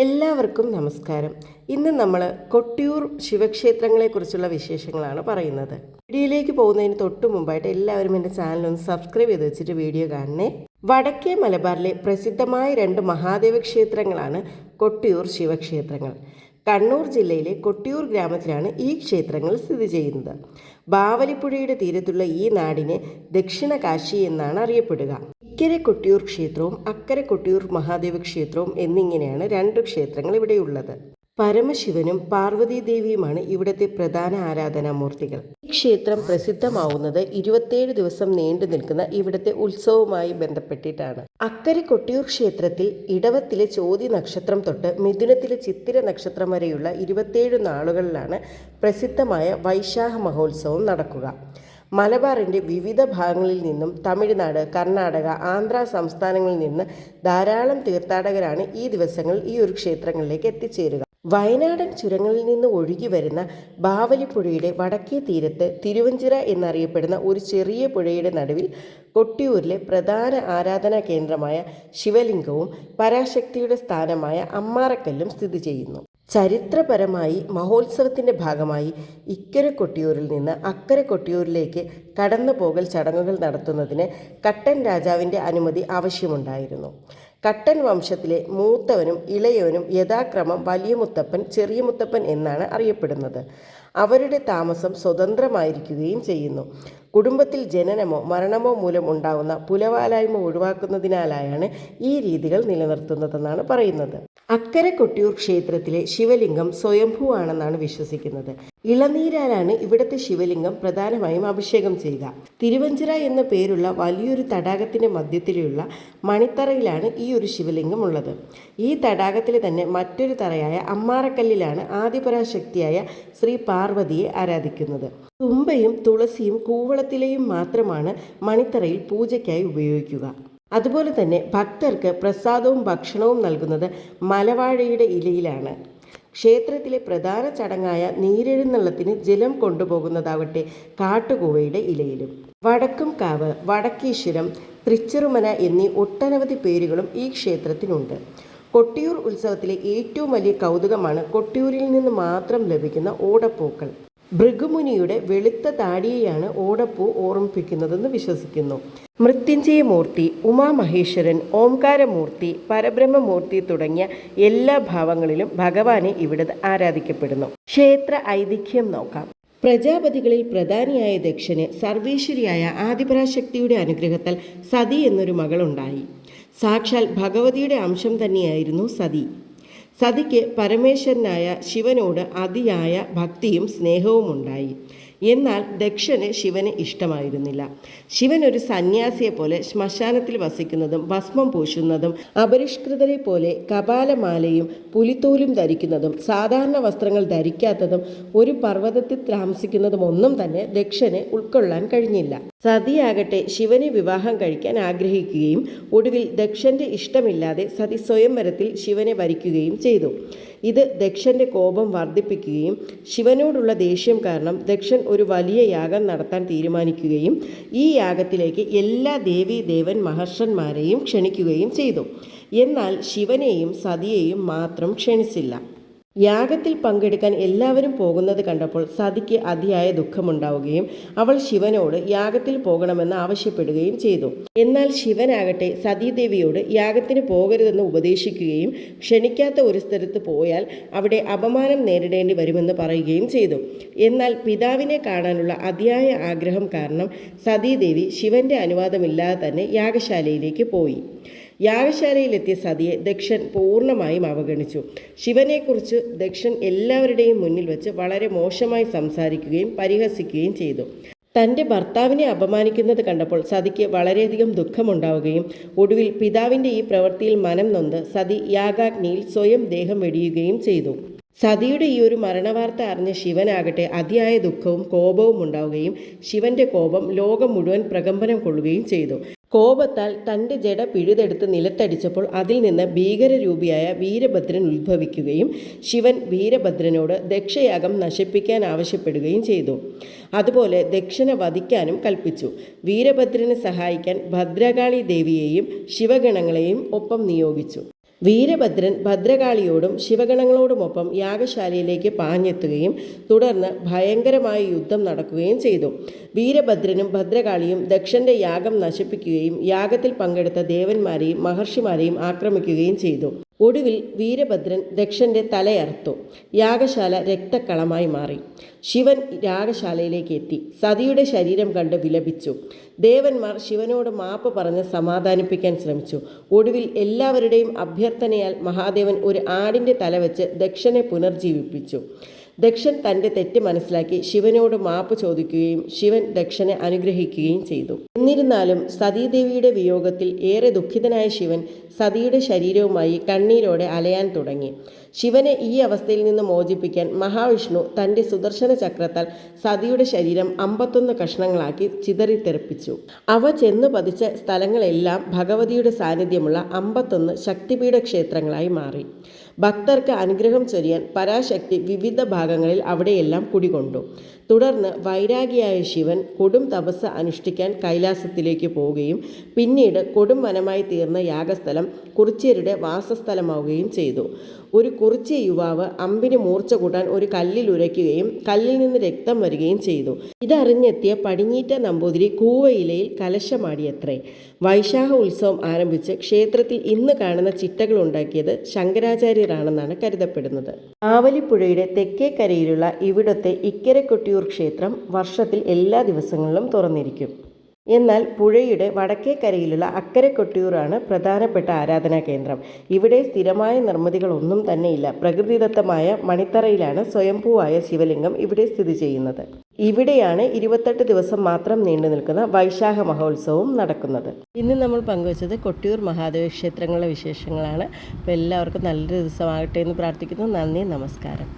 എല്ലാവർക്കും നമസ്കാരം. ഇന്ന് നമ്മൾ കൊട്ടിയൂർ ശിവക്ഷേത്രങ്ങളെക്കുറിച്ചുള്ള വിശേഷങ്ങളാണ് പറയുന്നത്. വീഡിയോയിലേക്ക് പോകുന്നതിന് തൊട്ട് മുമ്പായിട്ട് എല്ലാവരും എൻ്റെ ചാനലൊന്ന് സബ്സ്ക്രൈബ് ചെയ്ത് വെച്ചിട്ട് വീഡിയോ കാണണേ. വടക്കേ മലബാറിലെ പ്രസിദ്ധമായ 2 മഹാദേവ ക്ഷേത്രങ്ങളാണ് കൊട്ടിയൂർ ശിവക്ഷേത്രങ്ങൾ. കണ്ണൂർ ജില്ലയിലെ കൊട്ടിയൂർ ഗ്രാമത്തിലാണ് ഈ ക്ഷേത്രങ്ങൾ സ്ഥിതി ചെയ്യുന്നത്. ബാവലിപ്പുഴയുടെ തീരത്തുള്ള ഈ നാടിനെ ദക്ഷിണ കാശി എന്നാണ് അറിയപ്പെടുക. ഇക്കരെ കൊട്ടിയൂർ ക്ഷേത്രവും അക്കരെ കൊട്ടിയൂർ മഹാദേവ ക്ഷേത്രവും എന്നിങ്ങനെയാണ് 2 ക്ഷേത്രങ്ങൾ ഇവിടെയുള്ളത്. പരമശിവനും പാർവതീദേവിയുമാണ് ഇവിടുത്തെ പ്രധാന ആരാധനാമൂർത്തികൾ. ഈ ക്ഷേത്രം പ്രസിദ്ധമാവുന്നത് 27 ദിവസം നീണ്ടു നിൽക്കുന്ന ഇവിടുത്തെ ഉത്സവവുമായി ബന്ധപ്പെട്ടിട്ടാണ്. അക്കരെ കൊട്ടിയൂർ ക്ഷേത്രത്തിൽ ഇടവത്തിലെ ചോതി നക്ഷത്രം തൊട്ട് മിഥുനത്തിലെ ചിത്തിര നക്ഷത്രം വരെയുള്ള 27 നാളുകളിലാണ് പ്രസിദ്ധമായ വൈശാഖ മഹോത്സവം നടക്കുക. മലബാറിൻ്റെ വിവിധ ഭാഗങ്ങളിൽ നിന്നും തമിഴ്നാട്, കർണാടക, ആന്ധ്ര സംസ്ഥാനങ്ങളിൽ നിന്ന് ധാരാളം തീർത്ഥാടകരാണ് ഈ ദിവസങ്ങളിൽ ഈ ഒരു ക്ഷേത്രങ്ങളിലേക്ക് എത്തിച്ചേരുക. വയനാടൻ ചുരങ്ങളിൽ നിന്ന് ഒഴുകി വരുന്ന ബാവലിപ്പുഴയുടെ വടക്കേ തീരത്ത് തിരുവഞ്ചിറ എന്നറിയപ്പെടുന്ന ഒരു ചെറിയ പുഴയുടെ നടുവിൽ കൊട്ടിയൂരിലെ പ്രധാന ആരാധനാ കേന്ദ്രമായ ശിവലിംഗവും പരാശക്തിയുടെ സ്ഥാനമായ അമ്മാറക്കല്ലും സ്ഥിതി ചെയ്യുന്നു. ചരിത്രപരമായി മഹോത്സവത്തിൻ്റെ ഭാഗമായി ഇക്കരെ കൊട്ടിയൂരിൽ നിന്ന് അക്കരെ കൊട്ടിയൂരിലേക്ക് കടന്നു പോകൽ ചടങ്ങുകൾ നടത്തുന്നതിന് കട്ടൻ രാജാവിൻ്റെ അനുമതി ആവശ്യമുണ്ടായിരുന്നു. കട്ടൻ വംശത്തിലെ മൂത്തവനും ഇളയവനും യഥാക്രമം വലിയ മുത്തപ്പൻ, ചെറിയ മുത്തപ്പൻ എന്നാണ് അറിയപ്പെടുന്നത്. അവരുടെ താമസം സ്വതന്ത്രമായിരിക്കുകയും ചെയ്യുന്നു. കുടുംബത്തിൽ ജനനമോ മരണമോ മൂലം ഉണ്ടാകുന്ന പുലവാലായ്മ ഒഴിവാക്കുന്നതിനാലായാണ് ഈ രീതികൾ നിലനിർത്തുന്നതെന്നാണ് പറയുന്നത്. അക്കരെ കൊട്ടിയൂർ ക്ഷേത്രത്തിലെ ശിവലിംഗം സ്വയംഭൂവാണെന്നാണ് വിശ്വസിക്കുന്നത്. ഇളനീരാലാണ് ഇവിടുത്തെ ശിവലിംഗം പ്രധാനമായും അഭിഷേകം ചെയ്യുക. തിരുവഞ്ചിറ എന്ന പേരുള്ള വലിയൊരു തടാകത്തിൻ്റെ മധ്യത്തിലുള്ള മണിത്തറയിലാണ് ഈ ഒരു ശിവലിംഗം ഉള്ളത്. ഈ തടാകത്തിലെ തന്നെ മറ്റൊരു തറയായ അമ്മാറക്കല്ലിലാണ് ആദിപരാശക്തിയായ ശ്രീ പാർവതിയെ ആരാധിക്കുന്നത്. തുമ്പയും തുളസിയും കൂവളത്തിലെയും മാത്രമാണ് മണിത്തറയിൽ പൂജയ്ക്കായി ഉപയോഗിക്കുക. അതുപോലെ തന്നെ ഭക്തർക്ക് പ്രസാദവും ഭക്ഷണവും നൽകുന്നത് മലവാഴയുടെ ഇലയിലാണ്. ക്ഷേത്രത്തിലെ പ്രധാന ചടങ്ങായ നീരെഴുന്നള്ളത്തിന് ജലം കൊണ്ടുപോകുന്നതാവട്ടെ കാട്ടുകൂവയുടെ ഇലയിലും. വടക്കുംകാവ്, വടക്കീശ്വരം, തൃച്ചെറുമന എന്നീ ഒട്ടനവധി പേരുകളും ഈ ക്ഷേത്രത്തിനുണ്ട്. കൊട്ടിയൂർ ഉത്സവത്തിലെ ഏറ്റവും വലിയ കൗതുകമാണ് കൊട്ടിയൂരിൽ നിന്ന് മാത്രം ലഭിക്കുന്ന ഓടപ്പൂക്കൾ. ഭൃഗുമുനിയുടെ വെളുത്ത താടിയെയാണ് ഓടപ്പൂ ഓർമ്മിപ്പിക്കുന്നതെന്ന് വിശ്വസിക്കുന്നു. മൃത്യുഞ്ജയമൂർത്തി, ഉമാമഹേശ്വരൻ, ഓംകാരമൂർത്തി, പരബ്രഹ്മമൂർത്തി തുടങ്ങിയ എല്ലാ ഭാവങ്ങളിലും ഭഗവാനെ ഇവിടെ ആരാധിക്കപ്പെടുന്നു. ക്ഷേത്ര ഐതിഹ്യം നോക്കാം. പ്രജാപതികളിൽ പ്രധാനിയായ ദക്ഷന് സർവേശ്വരിയായ ആദിപരാശക്തിയുടെ അനുഗ്രഹത്താൽ സതി എന്നൊരു മകളുണ്ടായി. സാക്ഷാൽ ഭഗവതിയുടെ അംശം തന്നെയായിരുന്നു സതി. സതിക്ക് പരമേശ്വരനായ ശിവനോട് അതിയായ ഭക്തിയും സ്നേഹവും ഉണ്ടായി. എന്നാൽ ദക്ഷന് ശിവന് ഇഷ്ടമായിരുന്നില്ല. ശിവൻ ഒരു സന്യാസിയെ പോലെ ശ്മശാനത്തിൽ വസിക്കുന്നതും ഭസ്മം പൂശുന്നതും അപരിഷ്കൃതരെ പോലെ കപാലമാലയും പുലിത്തോലും ധരിക്കുന്നതും സാധാരണ വസ്ത്രങ്ങൾ ധരിക്കാത്തതും ഒരു പർവ്വതത്തിൽ താമസിക്കുന്നതും ഒന്നും തന്നെ ദക്ഷന് ഉൾക്കൊള്ളാൻ കഴിഞ്ഞില്ല. സതിയാകട്ടെ ശിവനെ വിവാഹം കഴിക്കാൻ ആഗ്രഹിക്കുകയും ഒടുവിൽ ദക്ഷന്റെ ഇഷ്ടമില്ലാതെ സതി സ്വയംവരത്തിൽ ശിവനെ വരിക്കുകയും ചെയ്തു. ഇത് ദക്ഷന്റെ കോപം വർദ്ധിപ്പിക്കുകയും ശിവനോടുള്ള ദേഷ്യം കാരണം ദക്ഷൻ ഒരു വലിയ യാഗം നടത്താൻ തീരുമാനിക്കുകയും ഈ യാഗത്തിലേക്ക് എല്ലാ ദേവീദേവൻ മഹർഷന്മാരെയും ക്ഷണിക്കുകയും ചെയ്തു. എന്നാൽ ശിവനെയും സതിയെയും മാത്രം ക്ഷണിച്ചില്ല. യാഗത്തിൽ പങ്കെടുക്കാൻ എല്ലാവരും പോകുന്നത് കണ്ടപ്പോൾ സതിക്ക് അതിയായ ദുഃഖമുണ്ടാവുകയും അവൾ ശിവനോട് യാഗത്തിൽ പോകണമെന്ന് ആവശ്യപ്പെടുകയും ചെയ്തു. എന്നാൽ ശിവനാകട്ടെ സതീദേവിയോട് യാഗത്തിന് പോകരുതെന്ന് ഉപദേശിക്കുകയും ക്ഷണിക്കാത്ത ഒരു സ്ഥലത്ത് പോയാൽ അവിടെ അപമാനം നേരിടേണ്ടി വരുമെന്ന് പറയുകയും ചെയ്തു. എന്നാൽ പിതാവിനെ കാണാനുള്ള അതിയായ ആഗ്രഹം കാരണം സതീദേവി ശിവന്റെ അനുവാദമില്ലാതെ തന്നെ യാഗശാലയിലേക്ക് പോയി. യാഗശാലയിലെത്തിയ സതിയെ ദക്ഷൻ പൂർണ്ണമായും അവഗണിച്ചു. ശിവനെക്കുറിച്ച് ദക്ഷൻ എല്ലാവരുടെയും മുന്നിൽ വെച്ച് വളരെ മോശമായി സംസാരിക്കുകയും പരിഹസിക്കുകയും ചെയ്തു. തൻ്റെ ഭർത്താവിനെ അപമാനിക്കുന്നത് കണ്ടപ്പോൾ സതിക്ക് വളരെയധികം ദുഃഖമുണ്ടാവുകയും ഒടുവിൽ പിതാവിൻ്റെ ഈ പ്രവൃത്തിയിൽ മനം നൊന്ത് സതി യാഗാഗ്നിയിൽ സ്വയം ദേഹം വെടിയുകയും ചെയ്തു. സതിയുടെ ഈ ഒരു മരണവാർത്ത അറിഞ്ഞ ശിവനാകട്ടെ അതിയായ ദുഃഖവും കോപവും ഉണ്ടാവുകയും ശിവന്റെ കോപം ലോകം മുഴുവൻ പ്രകമ്പനം കൊള്ളുകയും ചെയ്തു. കോപത്താൽ തൻ്റെ ജട പിഴുതെടുത്ത് നിലത്തടിച്ചപ്പോൾ അതിൽ നിന്ന് ഭീകരരൂപിയായ വീരഭദ്രൻ ഉത്ഭവിക്കുകയും ശിവൻ വീരഭദ്രനോട് ദക്ഷയാഗം നശിപ്പിക്കാൻ ആവശ്യപ്പെടുകയും ചെയ്തു. അതുപോലെ ദക്ഷനെ വധിക്കാനും കൽപ്പിച്ചു. വീരഭദ്രനെ സഹായിക്കാൻ ഭദ്രകാളി ദേവിയെയും ശിവഗണങ്ങളെയും ഒപ്പം നിയോഗിച്ചു. വീരഭദ്രൻ ഭദ്രകാളിയോടും ശിവഗണങ്ങളോടുമൊപ്പം യാഗശാലയിലേക്ക് പാഞ്ഞെത്തുകയും തുടർന്ന് ഭയങ്കരമായ യുദ്ധം നടക്കുകയും ചെയ്തു. വീരഭദ്രനും ഭദ്രകാളിയും ദക്ഷന്റെ യാഗം നശിപ്പിക്കുകയും യാഗത്തിൽ പങ്കെടുത്ത ദേവന്മാരെയും മഹർഷിമാരെയും ആക്രമിക്കുകയും ചെയ്തു. ഒടുവിൽ വീരഭദ്രൻ ദക്ഷന്റെ തലയറുത്തു. യാഗശാല രക്തക്കളമായി മാറി. ശിവൻ യാഗശാലയിലേക്ക് എത്തി. സതിയുടെ ശരീരം കണ്ട് വിലപിച്ചു. ദേവന്മാർ ശിവനോട് മാപ്പ് പറഞ്ഞ് സമാധാനിപ്പിക്കാൻ ശ്രമിച്ചു. ഒടുവിൽ എല്ലാവരുടെയും അഭ്യർത്ഥനയാൽ മഹാദേവൻ ഒരു ആടിൻ്റെ തല വെച്ച് ദക്ഷനെ പുനർജീവിപ്പിച്ചു. ദക്ഷൻ തൻ്റെ തെറ്റ് മനസ്സിലാക്കി ശിവനോട് മാപ്പ് ചോദിക്കുകയും ശിവൻ ദക്ഷനെ അനുഗ്രഹിക്കുകയും ചെയ്തു. എന്നിരുന്നാലും സതീദേവിയുടെ വിയോഗത്തിൽ ഏറെ ദുഃഖിതനായ ശിവൻ സതിയുടെ ശരീരവുമായി കണ്ണീരോടെ അലയാൻ തുടങ്ങി. ശിവനെ ഈ അവസ്ഥയിൽ നിന്ന് മോചിപ്പിക്കാൻ മഹാവിഷ്ണു തൻ്റെ സുദർശന ചക്രത്താൽ സതിയുടെ ശരീരം 51 കഷ്ണങ്ങളാക്കി ചിതറിത്തെറിപ്പിച്ചു. അവ ചെന്നു പതിച്ച സ്ഥലങ്ങളെല്ലാം ഭഗവതിയുടെ സാന്നിധ്യമുള്ള 51 ശക്തിപീഠ ക്ഷേത്രങ്ങളായി മാറി. ഭക്തർക്ക് അനുഗ്രഹം ചൊരിയാൻ പരാശക്തി വിവിധ ഭാഗങ്ങളിൽ അവിടെയെല്ലാം കുടികൊണ്ടു. തുടർന്ന് വൈരാഗിയായ ശിവൻ കൊടും തപസ് അനുഷ്ഠിക്കാൻ കൈലാസത്തിലേക്ക് പോവുകയും പിന്നീട് കൊടും വനമായി തീർന്ന യാഗസ്ഥലം കുറിച്യരുടെ വാസസ്ഥലമാവുകയും ചെയ്തു. ഒരു കുറിച്യ യുവാവ് അമ്പിന് മൂർച്ച കൂട്ടാൻ ഒരു കല്ലിൽ ഉരയ്ക്കുകയും കല്ലിൽ നിന്ന് രക്തം വരികയും ചെയ്തു. ഇതറിഞ്ഞെത്തിയ പടിഞ്ഞീറ്റ നമ്പൂതിരി കൂവയിലയിൽ കലശമാടിയത്രേ. വൈശാഖ ഉത്സവം ആരംഭിച്ച് ക്ഷേത്രത്തിൽ ഇന്ന് കാണുന്ന ചിട്ടകൾ ഉണ്ടാക്കിയത് ശങ്കരാചാര്യരാണെന്നാണ് കരുതപ്പെടുന്നത്. ആവലിപ്പുഴയുടെ തെക്കേക്കരയിലുള്ള ഇവിടുത്തെ ഇക്കരെ കൊട്ടിയൂർ ക്ഷേത്രം വർഷത്തിൽ എല്ലാ ദിവസങ്ങളിലും തുറന്നിരിക്കും. എന്നാൽ പുഴയുടെ വടക്കേക്കരയിലുള്ള അക്കരെ കൊട്ടിയൂറാണ് പ്രധാനപ്പെട്ട ആരാധനാ കേന്ദ്രം. ഇവിടെ സ്ഥിരമായ നിർമ്മിതികളൊന്നും തന്നെയില്ല. പ്രകൃതിദത്തമായ മണിത്തറയിലാണ് സ്വയംഭൂവായ ശിവലിംഗം ഇവിടെ സ്ഥിതി ചെയ്യുന്നത്. ഇവിടെയാണ് 28 ദിവസം മാത്രം നീണ്ടു നിൽക്കുന്ന വൈശാഖ മഹോത്സവവും നടക്കുന്നത്. ഇന്ന് നമ്മൾ പങ്കുവച്ചത് കൊട്ടിയൂർ മഹാദേവ ക്ഷേത്രങ്ങളിലെ വിശേഷങ്ങളാണ്. അപ്പോൾ എല്ലാവർക്കും നല്ലൊരു ദിവസമാകട്ടെ എന്ന് പ്രാർത്ഥിക്കുന്നു. നന്ദി, നമസ്കാരം.